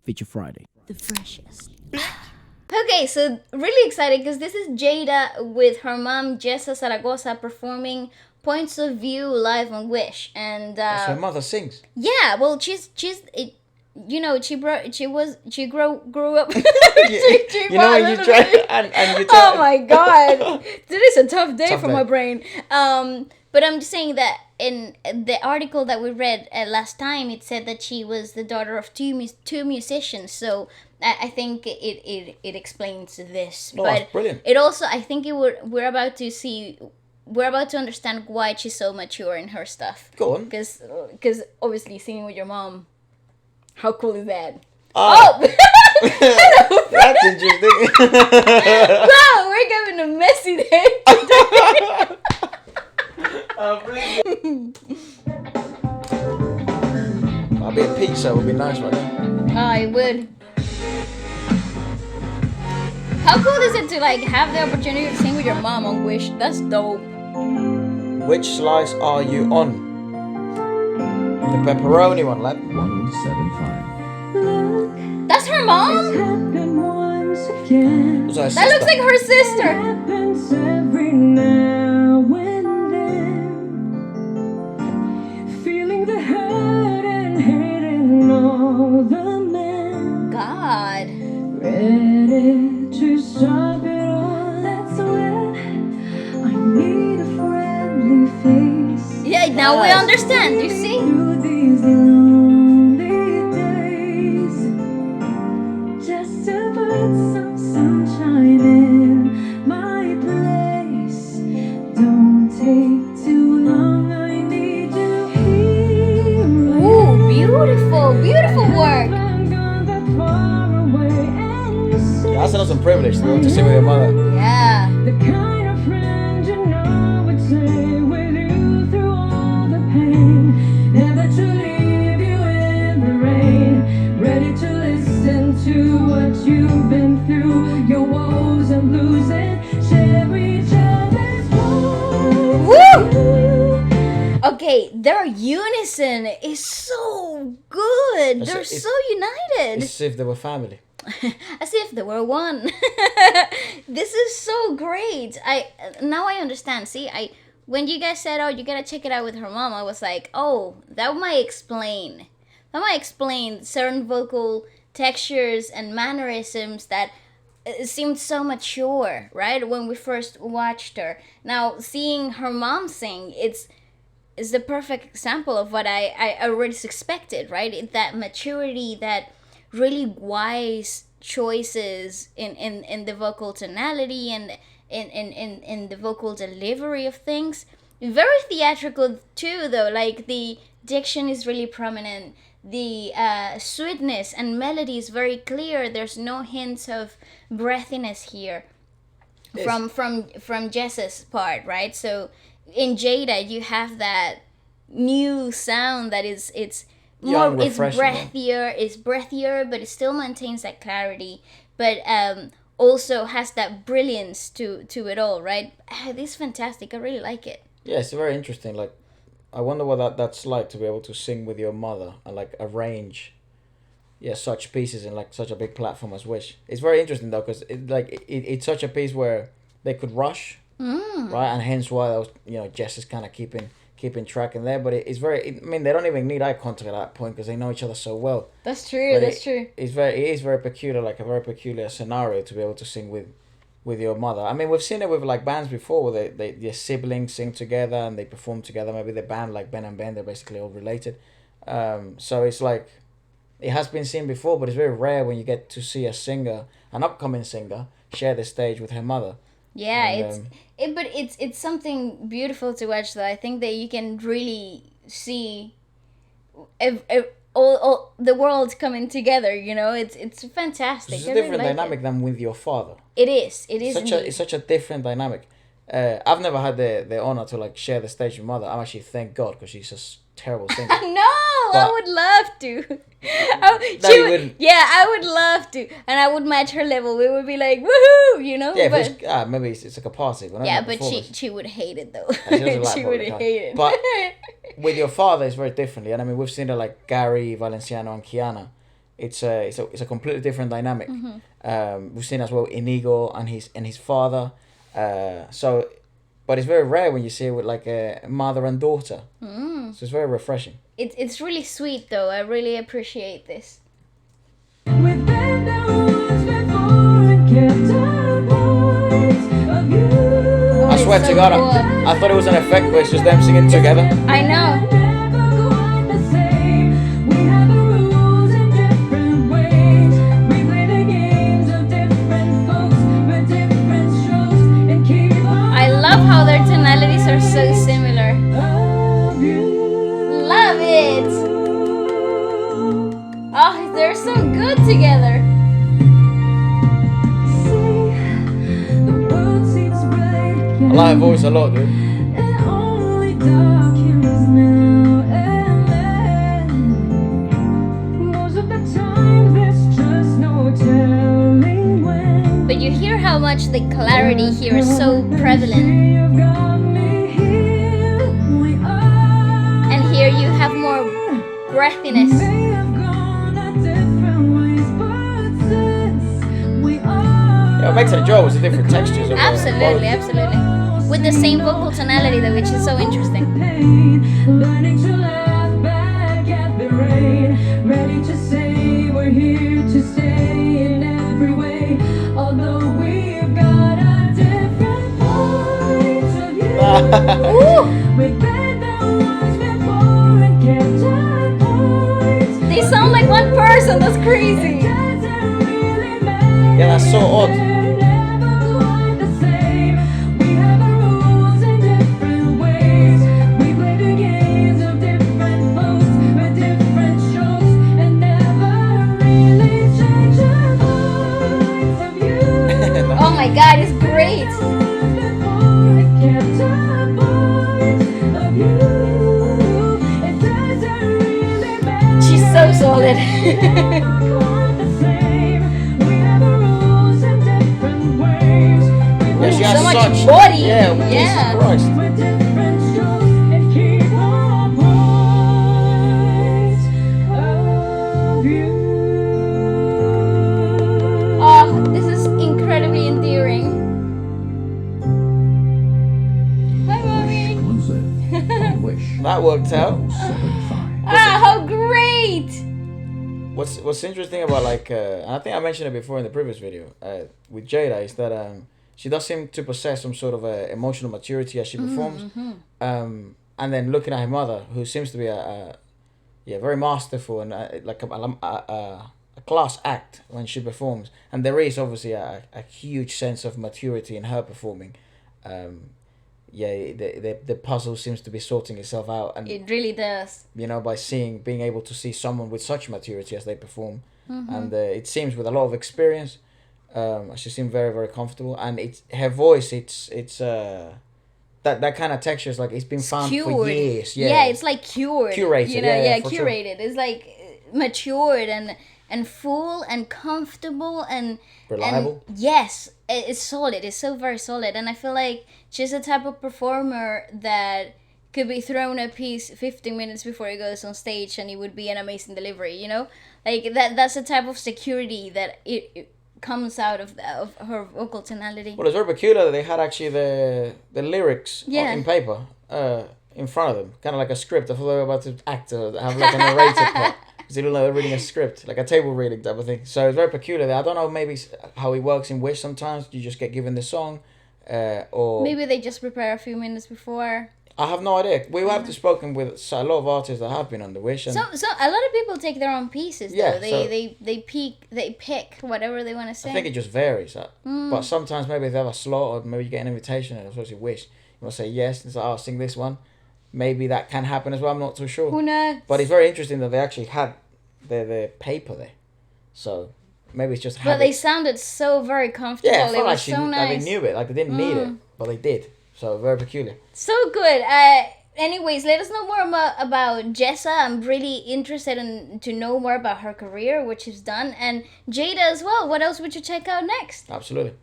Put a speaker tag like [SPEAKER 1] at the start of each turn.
[SPEAKER 1] Feature Friday.
[SPEAKER 2] The freshest. Okay, so really excited because this is Jayda with her mom Jessa Zaragoza performing Points of View live on Wish, and
[SPEAKER 3] That's her mother sings.
[SPEAKER 2] yeah, well, she's it, you know, she grew up.
[SPEAKER 3] You know when you try and you
[SPEAKER 2] Oh
[SPEAKER 3] try.
[SPEAKER 2] my god, today is a tough day
[SPEAKER 3] Tough
[SPEAKER 2] for
[SPEAKER 3] day.
[SPEAKER 2] my brain. But I'm just saying that in the article that we read last time, it said that she was the daughter of two musicians. So I think it explains this.
[SPEAKER 3] Oh,
[SPEAKER 2] but
[SPEAKER 3] that's brilliant.
[SPEAKER 2] it also, I think we're about to understand why she's so mature in her stuff.
[SPEAKER 3] Go on.
[SPEAKER 2] Because obviously singing with your mom, how cool is that?
[SPEAKER 3] Oh,
[SPEAKER 2] Oh!
[SPEAKER 3] that's interesting.
[SPEAKER 2] Wow, we're having a messy day today.
[SPEAKER 3] A bit of pizza would be nice right there.
[SPEAKER 2] I would. How cool is it to like have the opportunity to sing with your mom on Wish? That's dope.
[SPEAKER 3] Which slice are you on? The pepperoni one, lad.
[SPEAKER 1] 1075.
[SPEAKER 2] That's her mom?
[SPEAKER 3] Was that a
[SPEAKER 2] That looks
[SPEAKER 3] sister?
[SPEAKER 2] like her sister.
[SPEAKER 4] Happens every now and then. Feeling the hurt and hating all the men.
[SPEAKER 2] God.
[SPEAKER 4] Ready to stop it all. That's when I need a friendly face.
[SPEAKER 2] Yeah, now we
[SPEAKER 3] Nice.
[SPEAKER 2] understand. You see?
[SPEAKER 4] Through these lonely days, just to put some sunshine in my place. Don't take too long. I need you here.
[SPEAKER 2] Ooh, beautiful, beautiful work.
[SPEAKER 4] I'm gone that far away, and you say
[SPEAKER 3] That's an awesome privilege to be able to sing with your mother.
[SPEAKER 2] Yeah.
[SPEAKER 4] the kind of friend you know would stay with you through all the pain, never to leave you in the rain, ready to listen to what you've been through, your woes and blues, and share each other's woes.
[SPEAKER 2] Okay, their unison is so good.
[SPEAKER 3] It's-
[SPEAKER 2] They're
[SPEAKER 3] it's-
[SPEAKER 2] so united.
[SPEAKER 3] It's as if they were family.
[SPEAKER 2] As if they were one. This is so great. Now I understand. See, when you guys said, "Oh, you gotta check it out with her mom," I was like, "Oh, that might explain. That might explain certain vocal textures and mannerisms that seemed so mature, right? When we first watched her. Now seeing her mom sing, it's the perfect example of what I already suspected, right? That maturity, that really wise choices in the vocal tonality and in the vocal delivery of things. Very theatrical too, though. Like the diction is really prominent. The sweetness and melody is very clear. There's no hints of breathiness here
[SPEAKER 3] Yes.
[SPEAKER 2] from Jess's part, right? So in Jayda you have that new sound that is it's
[SPEAKER 3] Young,
[SPEAKER 2] more it's
[SPEAKER 3] refreshing,
[SPEAKER 2] breathier, but it still maintains that clarity, but also has that brilliance to it all, right? This is fantastic. I really like it.
[SPEAKER 3] Yeah, it's very interesting. Like, I wonder what that's like to be able to sing with your mother and like arrange, yeah, such pieces in like such a big platform as Wish. It's very interesting though, because it's such a piece where they could rush, right, and hence why I was, Jess is kind of keeping track in there. But it's very. I mean, they don't even need eye contact at that point because they know each other so well.
[SPEAKER 2] That's true.
[SPEAKER 3] But
[SPEAKER 2] That's true.
[SPEAKER 3] It is very peculiar, like a very peculiar scenario to be able to sing with your mother. I mean, we've seen it with like bands before where their siblings sing together and they perform together. Maybe the band like Ben and Ben, they're basically all related. So it's like it has been seen before, but it's very rare when you get to see a singer, an upcoming singer, share the stage with her mother.
[SPEAKER 2] Yeah,
[SPEAKER 3] And,
[SPEAKER 2] but it's something beautiful to watch, though. I think that you can really see all the world coming together. You know, it's fantastic.
[SPEAKER 3] It's
[SPEAKER 2] I
[SPEAKER 3] a
[SPEAKER 2] really
[SPEAKER 3] different
[SPEAKER 2] like
[SPEAKER 3] dynamic than with your father.
[SPEAKER 2] It is. It is.
[SPEAKER 3] It's such a different dynamic. I've never had the honor to like share the stage with mother. I'm actually thank God because she's just terrible singer.
[SPEAKER 2] No, I
[SPEAKER 3] But-
[SPEAKER 2] would love to.
[SPEAKER 3] No, you wouldn't.
[SPEAKER 2] Yeah, I would love to, and I would match her level. We would be like, woohoo, you know.
[SPEAKER 3] Yeah,
[SPEAKER 2] but
[SPEAKER 3] but maybe it's like a party. But not
[SPEAKER 2] yeah,
[SPEAKER 3] a
[SPEAKER 2] but
[SPEAKER 3] performance.
[SPEAKER 2] she would hate it though.
[SPEAKER 3] She doesn't like
[SPEAKER 2] She would
[SPEAKER 3] public art.
[SPEAKER 2] hate it.
[SPEAKER 3] But with your father, it's very differently. And I mean, we've seen it like Gary, Valenciano, and Kiana. it's a completely different dynamic. We've seen as well Inigo and his father. So, but it's very rare when you see it with like a mother and daughter. So it's very refreshing.
[SPEAKER 2] It's really sweet though. I really appreciate this.
[SPEAKER 4] We've been there once before and kept our points of view.
[SPEAKER 3] I swear
[SPEAKER 2] it's
[SPEAKER 3] to
[SPEAKER 2] so
[SPEAKER 3] God,
[SPEAKER 2] cool.
[SPEAKER 3] I thought it was an effect, but it's just them singing together.
[SPEAKER 2] I know.
[SPEAKER 4] Never quite the same. We have our rules in different ways. We play the games of different folks with different strokes and keep on
[SPEAKER 2] I love how their tonalities are so similar.
[SPEAKER 4] of you.
[SPEAKER 2] Love it. Oh, they're so good together.
[SPEAKER 4] See, the world seems bright again.
[SPEAKER 3] I like her voice a lot, dude.
[SPEAKER 4] And only dark here is now and then. Most of the time there's just no telling when.
[SPEAKER 2] But you hear how much the clarity here is so prevalent.
[SPEAKER 4] You've got me here, we are.
[SPEAKER 2] And here you have more breathiness.
[SPEAKER 4] May have gone our different ways, but since we are.
[SPEAKER 3] Yeah, what makes it a joke is the different textures of
[SPEAKER 2] Absolutely, absolutely. With the same vocal tonality though, which is so interesting.
[SPEAKER 4] Pain, learning to laugh back at the rain, ready to say we're here to stay in every way. Although we've got our different points of view, we've been there once before and kept our points.
[SPEAKER 2] They sound like one person. That's crazy.
[SPEAKER 4] Doesn't really matter.
[SPEAKER 3] Yeah, that's so odd.
[SPEAKER 4] Never quite the same. We have our rules in different ways. We play the games of different folks with different strokes and never really change our points of view.
[SPEAKER 2] Oh my god, it's great.
[SPEAKER 4] Before it kept our points of view. It doesn't really matter.
[SPEAKER 2] She's so solid.
[SPEAKER 4] Never quite the same. We have our rules in different ways. We
[SPEAKER 3] Yeah, she has
[SPEAKER 2] So much
[SPEAKER 3] such
[SPEAKER 2] body.
[SPEAKER 3] Yeah,
[SPEAKER 2] Yeah.
[SPEAKER 3] Jesus Christ.
[SPEAKER 4] with different strokes and keep our points of view.
[SPEAKER 2] Oh, this is incredibly endearing. Hi, mommy.
[SPEAKER 3] That worked out.
[SPEAKER 2] Ah, how great!
[SPEAKER 3] What's interesting about like and I think I mentioned it before in the previous video with Jayda is that she does seem to possess some sort of emotional maturity as she performs, and then looking at her mother, who seems to be a very masterful and like a class act when she performs, and there is obviously a huge sense of maturity in her performing. The puzzle seems to be sorting itself out, and
[SPEAKER 2] It really does.
[SPEAKER 3] by being able to see someone with such maturity as they perform, and it seems with a lot of experience, she seemed very, very comfortable, and it's her voice. It's that kind of texture is like it's been found for
[SPEAKER 2] Cured.
[SPEAKER 3] years.
[SPEAKER 2] Yeah, it's like cured.
[SPEAKER 3] Curated,
[SPEAKER 2] You know,
[SPEAKER 3] yeah, for sure.
[SPEAKER 2] curated. It's like matured and full and comfortable and
[SPEAKER 3] Reliable.
[SPEAKER 2] And yes, it's solid. It's so very solid, and I feel like she's the type of performer that could be thrown a piece 15 minutes before it goes on stage, and it would be an amazing delivery. You know, like that's the type of security that it comes out of her vocal tonality.
[SPEAKER 3] Well, it's very peculiar that they had actually the lyrics
[SPEAKER 2] Yeah.
[SPEAKER 3] in paper in front of them, kind of like a script. I thought they were about to act have like a narrated part. Because they look like they're reading a script, like a table reading type of thing. So it's very peculiar. I don't know maybe how it works in Wish sometimes. You just get given the song, or...
[SPEAKER 2] Maybe they just prepare a few minutes before.
[SPEAKER 3] I have no idea. We have spoken with a lot of artists that have been on the Wish. And
[SPEAKER 2] So a lot of people take their own pieces though.
[SPEAKER 3] Yeah,
[SPEAKER 2] They pick whatever they want to say.
[SPEAKER 3] I think it just varies. But sometimes maybe they have a slot, or maybe you get an invitation, and especially Wish. You must say yes, and say, I'll sing this one. Maybe that can happen as well. I'm not too sure.
[SPEAKER 2] Who knows?
[SPEAKER 3] But it's very interesting that they actually had the paper there. So maybe it's just
[SPEAKER 2] But
[SPEAKER 3] habit.
[SPEAKER 2] they sounded so very comfortable.
[SPEAKER 3] Yeah, I
[SPEAKER 2] it
[SPEAKER 3] felt
[SPEAKER 2] was
[SPEAKER 3] like,
[SPEAKER 2] so
[SPEAKER 3] like they
[SPEAKER 2] nice.
[SPEAKER 3] knew it. Like they didn't need it, but they did. So very peculiar.
[SPEAKER 2] So good. Anyways, let us know more about Jessa. I'm really interested to know more about her career, what she's done, and Jayda as well. What else would you check out next?
[SPEAKER 3] Absolutely.